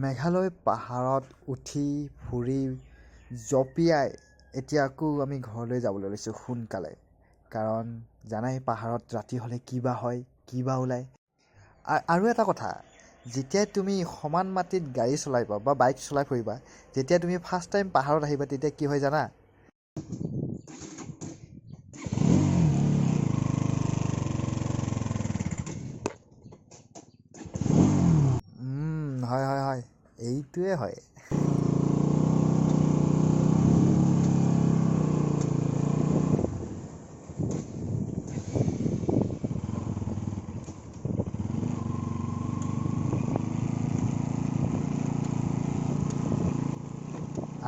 মেঘালয় পাহাৰত উঠি ফুৰি জঁপিয়াই এতিয়া আকৌ আমি ঘৰলৈ যাবলৈ লৈছোঁ সোনকালে। কাৰণ জানাই পাহাৰত ৰাতি হ'লে কিবা হয়, কিবা ওলায়। আৰু এটা কথা, যেতিয়াই তুমি সমান মাটিত গাড়ী চলাইবা বা বাইক চলাই ফুৰিবা, যেতিয়া তুমি ফাৰ্ষ্ট টাইম পাহাৰত আহিবা, তেতিয়া কি হয় জানা? হয়, এইটোৱে হয়।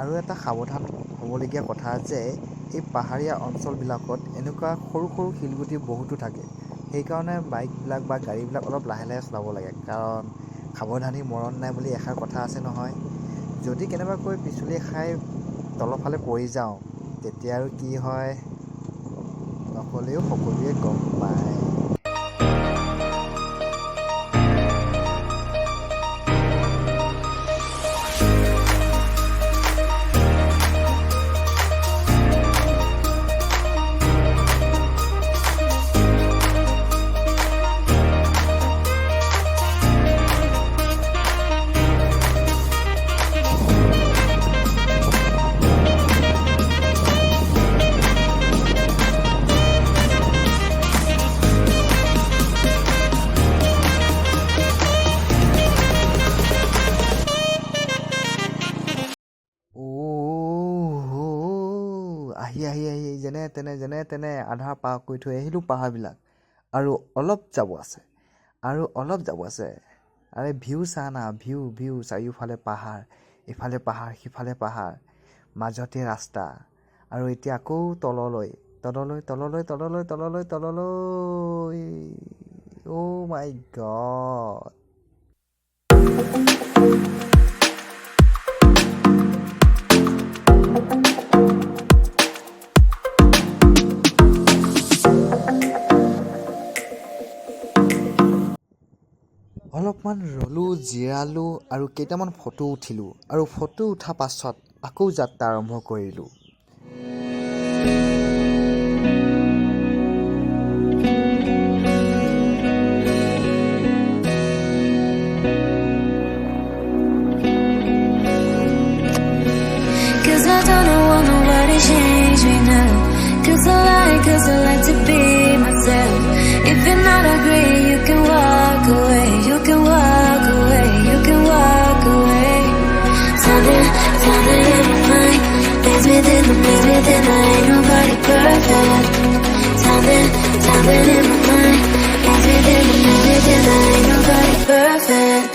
আৰু এটা সাৱধান হ'বলগীয়া কথা যে এই পাহাৰীয়া অঞ্চলবিলাকত এনেকুৱা সৰু সৰু শিলগুটি বহুতো থাকে। সেইকাৰণে বাইকবিলাক বা গাড়ীবিলাক অলপ লাহে লাহে চলাব লাগে। কাৰণ সাৱধানী মৰণ নাই বুলি এষাৰ কথা আছে নহয়। যদি কেনেবাকৈ পিছলি খাই তলৰ ফালে পৰি যাওঁ, তেতিয়া আৰু কি হয় নক'লেও সকলোৱে গম পায়। আহি যেনে তেনে আধা পাৰ কৰি থৈ আহিলোঁ পাহাৰবিলাক। আৰু অলপ যাব আছে। আৰে ভিউ চা না, ভিউ চাৰিওফালে পাহাৰ, ইফালে পাহাৰ সিফালে পাহাৰ, মাজতে ৰাস্তা। আৰু এতিয়া আকৌ তললৈ। অ' মাই গড। অলপমান ৰ'লোঁ, জিৰালোঁ আৰু কেইটামান ফটো উঠিলোঁ। আৰু ফটো উঠা পাছত আকৌ যাত্ৰা আৰম্ভ কৰিলোঁ। Cause I like to be myself. If you're not agree, you can walk away. You can walk away. Something in my mind lives within ain't nobody perfect. Something in my mind lives within ain't nobody perfect.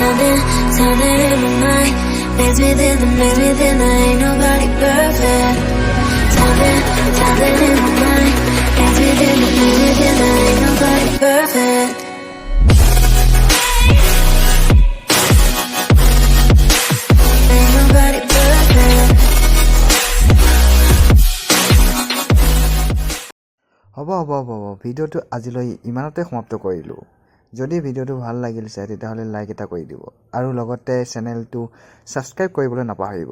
Something in my mind lives within ain't nobody perfect. Something in my mind lives within ain't nobody perfect. Ain't nobody perfect. হ'ব ভিডিঅ'টো আজিলৈ ইমানতে সমাপ্ত কৰিলোঁ। যদি ভিডিঅ'টো ভাল লাগিছে তেতিয়াহ'লে লাইক এটা কৰি দিব আৰু লগতে চেনেলটো ছাবস্ক্ৰাইব কৰিবলৈ নাপাহৰিব।